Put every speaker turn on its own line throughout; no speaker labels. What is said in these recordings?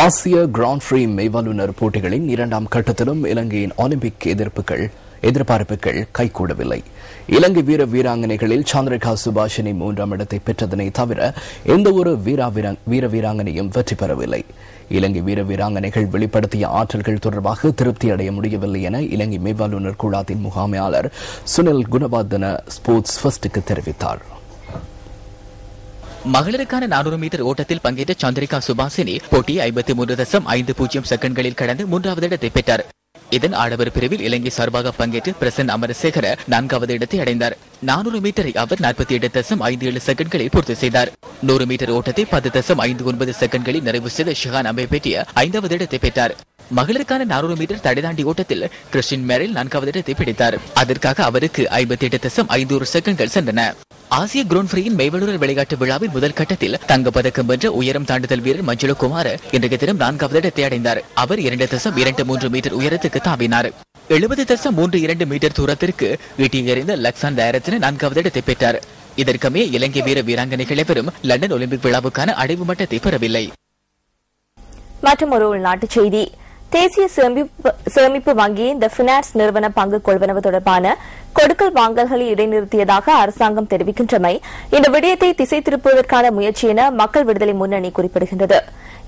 ஆசிய grand free மெய்வல்லுநர் போட்டிகளின் இரண்டாம் கட்டத்திலும் இலங்கையின் ஒலிம்பிக் எதிர்பார்ப்புகள் கைகூடவில்லை. இலங்கை வீராங்கனைகளில் சந்திரிகா சுபாஷினி 3ஆம் இடத்தை பெற்றதனை தவிர எந்த ஒரு வீராங்கனையும் வெற்றி பெறவில்லை. இலங்கை வீராங்கனைகள் வெளிப்படுத்திய ஆற்றல்கள் தொடர்பாக திருப்தி அடைய முடியவில்லை என இலங்கை மெய்வல்லுநர் குழாத்தின் முகாமையாளர் சுனில் குணவர்தன ஸ்போர்ட்ஸ் ஃபர்ஸ்டுக்கு தெரிவித்தார்.
மகளிருக்கான 400 மீட்டர் ஓட்டத்தில் பங்கேற்ற சந்திரிகா சுபாஷினி போட்டி 53.50 செகண்ட்களில் கடந்து 3வது இடத்தை பெற்றார். இதன் ஆடவர் பிரிவில் இலங்கை சார்பாக பங்கேற்று பிரசன் அமரசேகர 4வது இடத்தை அடைந்தார். 400 மீட்டரை அவர் 48.57 செகண்ட்களில் பூர்த்தி செய்தார். 100 மீட்டர் ஓட்டத்தை 10.59 செகண்ட்களில் நிறைவு செய்த ஷிஹான் அம்பேபேட்டிய 5வது இடத்தை பெற்றார். மகளிருக்கான 400 மீட்டர் தடைதாண்டி ஓட்டத்தில் கிறிஸ்டின் மெரில் 4வது இடத்தை பிடித்தார். அதற்காக அவருக்கு 58.51 செகண்ட்கள் சென்றன. ஆசிய கிராண்ட் பிரீயின் மெய்வல்லுநர் விளையாட்டு விழாவின் முதல் கட்டத்தில் தங்கப்பதக்கம் வென்ற உயரம் தாண்டுதல் வீரர் மஞ்சுளகுமார் இன்றைய தினம் 4வது இடத்தை அடைந்தார். அவர் 2.23 மீட்டர் உயரத்துக்கு தாவினார். 70.32 மீட்டர் தூரத்திற்கு ஈட்டி எறிந்த லக்சான் தயாரத்தின 4வது இடத்தை பெற்றார். இதற்குமே இலங்கை வீராங்கனைகள் எவரும் லண்டன் ஒலிம்பிக் விழாவுக்கான அடைவு மட்டத்தை பெறவில்லை.
மற்றும் ஒரு உள்நாட்டுச் செய்தி. தேசிய சேமிப்பு வங்கியின் தி பினான்ஸ் நிறுவன பங்கு கொள்வனவு தொடர்பான கொடுக்கல் வாங்கல்களை இடைநிறுத்தியதாக அரசாங்கம் தெரிவிக்கின்றமை இந்த விடயத்தை திசை திருப்புவதற்கான முயற்சி என மக்கள் விடுதலை முன்னணி குறிப்பிடுகின்றது.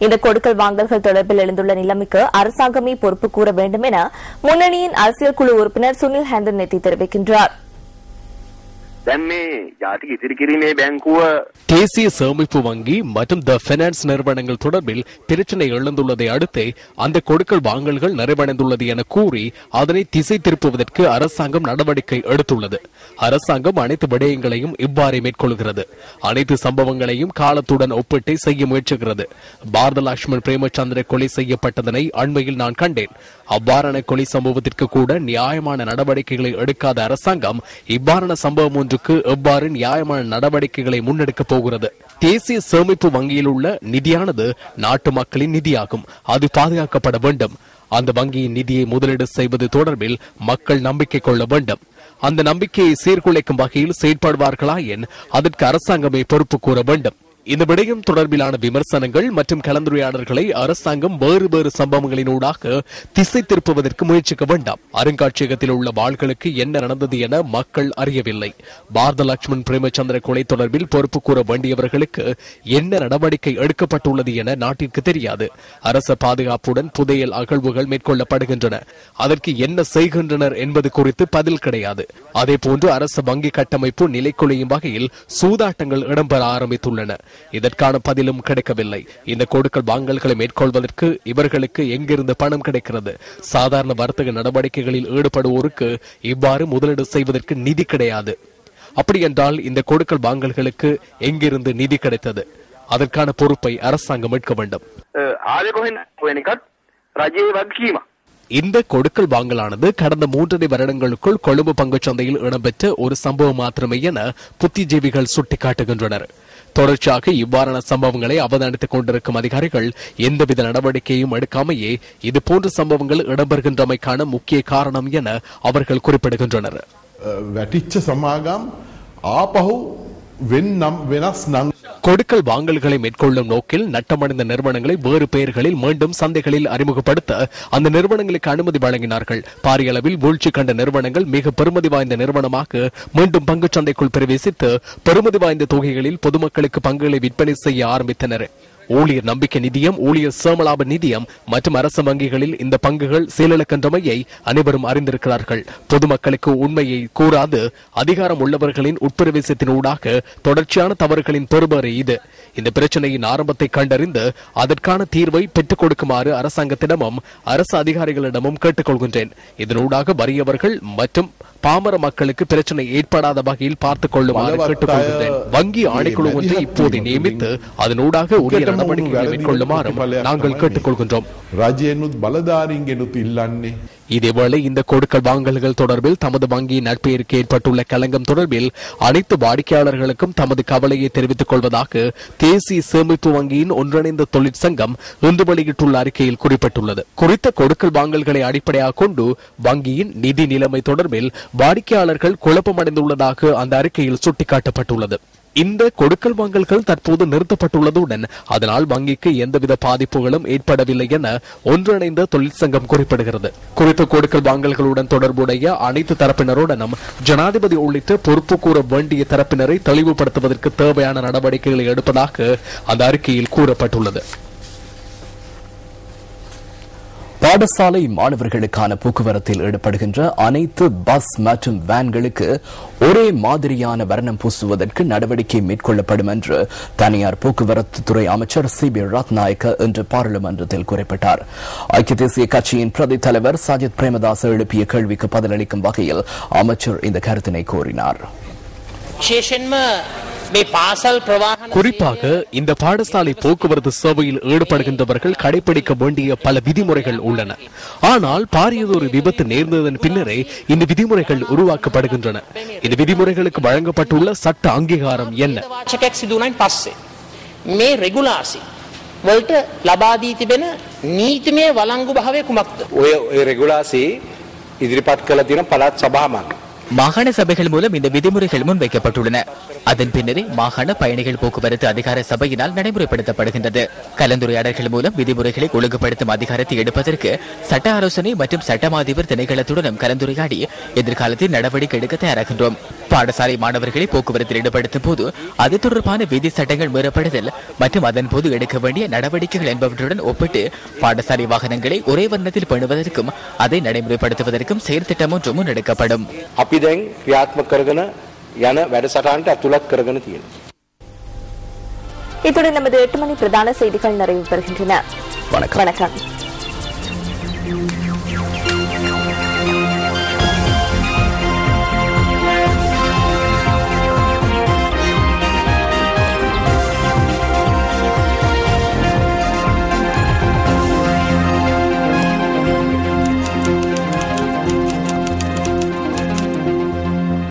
இந்த கொடுக்கல் வாங்கல்கள் தொடர்பில் எழுந்துள்ள நிலைமைக்கு அரசாங்கமே பொறுப்பு கூற வேண்டும் என முன்னணியின் அரசியல் குழு உறுப்பினர் சுனில் ஹேந்தன் நெத்தி தெரிவிக்கின்றார்.
தேசிய சேமிப்பு வங்கி மற்றும் தி பினான்ஸ் நிறுவனங்கள் தொடர்பில் பிரச்சினை எழுந்துள்ளதை அடுத்து அந்த கொடுக்கல் வாங்கல்கள் நிறைவடைந்துள்ளது என கூறி அதனை திசை திருப்புவதற்கு அரசாங்கம் நடவடிக்கை எடுத்துள்ளது. அரசாங்கம் அனைத்து விடயங்களையும் இவ்வாறு மேற்கொள்கிறது. அனைத்து சம்பவங்களையும் காலத்துடன் ஒப்பிட்டு செய்ய முயற்சிக்கிறது. பாரத லட்சுமண் பிரேமச்சந்திர கொலை செய்யப்பட்டதனை அண்மையில் நான் கண்டேன். அவ்வாறான கொலை சம்பவத்திற்கு கூட நியாயமான நடவடிக்கைகளை எடுக்காத அரசாங்கம் இவ்வாறான சம்பவம் ஒன்றுக்கு எவ்வாறு நியாயமான நடவடிக்கைகளை முன்னெடுக்கப் போகிறது? தேசிய சேமிப்பு வங்கியில் உள்ள நிதியானது நாட்டு மக்களின் நிதியாகும். அது பாதுகாக்கப்பட வேண்டும். அந்த வங்கியின் நிதியை முதலீடு செய்வது தொடர்பில் மக்கள் நம்பிக்கை கொள்ள வேண்டும். அந்த நம்பிக்கையை சீர்குலைக்கும் வகையில் செயற்படுவார்களா என் அதற்கு அரசாங்கமே பொறுப்பு கூற வேண்டும். இந்த விடயம் தொடர்பிலான விமர்சனங்கள் மற்றும் கலந்துரையாடல்களை அரசாங்கம் வேறு வேறு சம்பவங்களினூடாக திசை திருப்புவதற்கு முயற்சிக்க வேண்டாம். அருங்காட்சியகத்தில் உள்ள வாள்களுக்கு என்ன நடந்தது என மக்கள் அறியவில்லை. பாரத லட்சுமண் பிரேமச்சந்திர கொலை தொடர்பில் பொறுப்பு கூற வேண்டியவர்களுக்கு என்ன நடவடிக்கை எடுக்கப்பட்டுள்ளது என நாட்டிற்கு தெரியாது. அரச பாதுகாப்புடன் புதையல் அகழ்வுகள் மேற்கொள்ளப்படுகின்றன. அதற்கு என்ன செய்கின்றனர் என்பது குறித்து பதில் கிடையாது. அதே போன்று அரசு வங்கி கட்டமைப்பு நிலைக்குலையும் வகையில் சூதாட்டங்கள் இடம்பெற ஆரம்பித்துள்ளன. இதற்கான பதிலும் கிடைக்கவில்லை. இந்த கொடுக்கல் வாங்கல்களை மேற்கொள்வதற்கு இவர்களுக்கு எங்கிருந்து பணம் கிடைக்கிறது? சாதாரண வர்த்தக நடவடிக்கைகளில் ஈடுபடுவோருக்கு இவ்வாறு முதலீடு செய்வதற்கு நிதி கிடையாது. அப்படி என்றால் இந்த கொடுக்கல் வாங்கல்களுக்கு எங்கிருந்து நிதி கிடைத்தது? அதற்கான பொறுப்பை அரசாங்கம் எடுக்க வேண்டும். இந்த கொடுக்கல் வாங்கலானது கடந்த 3.5 வருடங்களுக்குள் கொழும்பு பங்குச்சந்தையில் இடம்பெற்ற ஒரு சம்பவம் மாத்திரமே என புத்திஜீவிகள் சுட்டிக்காட்டுகின்றனர். தொடர்ச்சியாக இவ்வாறான சம்பவங்களை அவதானித்துக் கொண்டிருக்கும் அதிகாரிகள் எந்தவித நடவடிக்கையும் எடுக்காமையே இதுபோன்ற சம்பவங்கள் இடம்பெறுகின்றமைக்கான முக்கிய காரணம் என அவர்கள் குறிப்பிடுகின்றனர். கொடுக்கல் வாங்கல்களை மேற்கொள்ளும் நோக்கில் நட்டமடைந்த நிறுவனங்களை வேறு பெயர்களில் மீண்டும் சந்தைகளில் அறிமுகப்படுத்த அந்த நிறுவனங்களுக்கு அனுமதி வழங்கினார்கள். பாரிய அளவில் வீழ்ச்சி கண்ட நிறுவனங்கள் மிக பெருமதி வாய்ந்த நிறுவனமாக மீண்டும் பங்குச் சந்தைக்குள் பிரவேசித்து பெருமதி வாய்ந்த தொகைகளில் பொதுமக்களுக்கு பங்குகளை விற்பனை செய்ய ஆரம்பித்தனர். ஊழியர் நம்பிக்கை நிதியம், ஊழியர் சேமலாப நிதியம் மற்றும் அரசு வங்கிகளில் இந்த பங்குகள் செயலிழக்கின்றமையை அனைவரும் அறிந்திருக்கிறார்கள். பொதுமக்களுக்கு உண்மையை கூறாது அதிகாரம் உள்ளவர்களின் உட்பிரவேசத்தினூடாக தொடர்ச்சியான தவறுகளின் பெறுபேறு இது. இந்த பிரச்சனையின் ஆரம்பத்தை கண்டறிந்து அதற்கான தீர்வை பெற்றுக் கொடுக்குமாறு அரசாங்கத்திடமும் அரசு அதிகாரிகளிடமும் கேட்டுக்கொள்கின்றேன். இதனூடாக வறியவர்கள் மற்றும் பாமர மக்களுக்கு பிரச்சனை ஏற்படாத வகையில் பார்த்துக் கொள்ளுமாறு கேட்டுக்கொள்கின்றேன். வங்கி ஆணைக்குழு ஒன்றை இப்போது நியமித்து அதனூடாக உரிய நடவடிக்கைகளை மேற்கொள்ளுமாறும் நாங்கள் கேட்டுக்கொள்கின்றோம். இதேவேளை இந்த கொடுக்கல் வாங்கல்கள் தொடர்பில் தமது வங்கியின் நட்பெயருக்கு ஏற்பட்டுள்ள களங்கம் தொடர்பில் அனைத்து வாடிக்கையாளர்களுக்கும் தமது கவலையை தெரிவித்துக் கொள்வதாக தேசிய சேமிப்பு வங்கியின் ஒன்றிணைந்த தொழிற்சங்கம் இன்று வெளியிட்டுள்ள அறிக்கையில் குறிப்பிட்டுள்ளது. குறித்த கொடுக்கல் வாங்கல்களை அடிப்படையாக கொண்டு வங்கியின் நிதி நிலைமை தொடர்பில் வாடிக்கையாளர்கள் குழப்பமடைந்துள்ளதாக அந்த அறிக்கையில் சுட்டிக்காட்டப்பட்டுள்ளது. இந்த கொடுக்கல் வாங்கல்கள் தற்போது நிறுத்தப்பட்டுள்ளதுடன் அதனால் வங்கிக்கு எந்தவித பாதிப்புகளும் ஏற்படவில்லை என ஒன்றிணைந்த தொழிற்சங்கம் குறிப்பிடுகிறது. குறித்த கொடுக்கல் வாங்கல்களுடன் தொடர்புடைய அனைத்து தரப்பினருடனும் ஜனாதிபதி உள்ளிட்ட பொறுப்பு கூற வேண்டிய தரப்பினரை தெளிவுபடுத்துவதற்கு தேவையான நடவடிக்கைகளை எடுப்பதாக அந்த அறிக்கையில் கூறப்பட்டுள்ளது.
பாடசாலை மாணவர்களுக்கான போக்குவரத்தில் ஈடுபடுகின்ற அனைத்து பஸ் மற்றும் வேன்களுக்கு ஒரே மாதிரியான வர்ணம் பூசுவதற்கு நடவடிக்கை மேற்கொள்ளப்படும் என்று தனியார் போக்குவரத்து துறை அமைச்சர் சிபி ரத்நாயக்க இன்று பாராளுமன்றத்தில் குறிப்பிட்டார். ஐக்கிய தேசிய கட்சியின் பிரதி தலைவர் சஜித் பிரேமதாச எழுப்பிய கேள்விக்கு பதிலளிக்கும் வகையில் அமைச்சர் இந்த கருத்தினை கூறினார்.
குறிப்பாக இந்த பாடசாலை போக்குவரத்து சேவையில் ஈடுபடுகின்றவர்கள் கடைபிடிக்க வேண்டிய பல விதிமுறைகள் உள்ளன. ஆனால் பாரியதொரு விபத்து நேர்ந்ததன் பின்னரே இந்த விதிமுறைகள் உருவாக்கப்படுகின்றன. இந்த விதிமுறைகளுக்கு வழங்கப்பட்டுள்ள சட்ட அங்கீகாரம் என்ன?
மாகாண சபைகள் மூலம் இந்த விதிமுறைகள் முன்வைக்கப்பட்டுள்ளன. அதன் பின்னரே மாகாண பயணிகள் போக்குவரத்து அதிகார சபையினால் நடைமுறைப்படுத்தப்படுகின்றது. கலந்துரையாடல்கள் மூலம் விதிமுறைகளை ஒழுங்குபடுத்தும் அதிகாரத்தை எடுப்பதற்கு சட்ட ஆலோசனை மற்றும் சட்டமாதிபர் திணைக்களத்துடனும் கலந்துரையாடி எதிர்காலத்தில் நடவடிக்கை எடுக்க தயாராகின்றோம். பாடசாலை மாணவர்களை போக்குவரத்தில் ஈடுபடுத்தும் போது அது தொடர்பான விதி சட்டங்கள் மீறப்படுதல் மற்றும் அதன் போது எடுக்க வேண்டிய நடவடிக்கைகள் என்பவற்றுடன் ஒப்பிட்டு பாடசாலை வாகனங்களை ஒரே வண்ணத்தில் பேணுவதற்கும் அதை நடைமுறைப்படுத்துவதற்கும் செயற்திட்டம் ஒன்று முன்னெடுக்கப்படும்.
இத்துடன் நமது 8 மணி பிரதான செய்திகள் நிறைவு பெறுகின்றன.
வணக்கம்.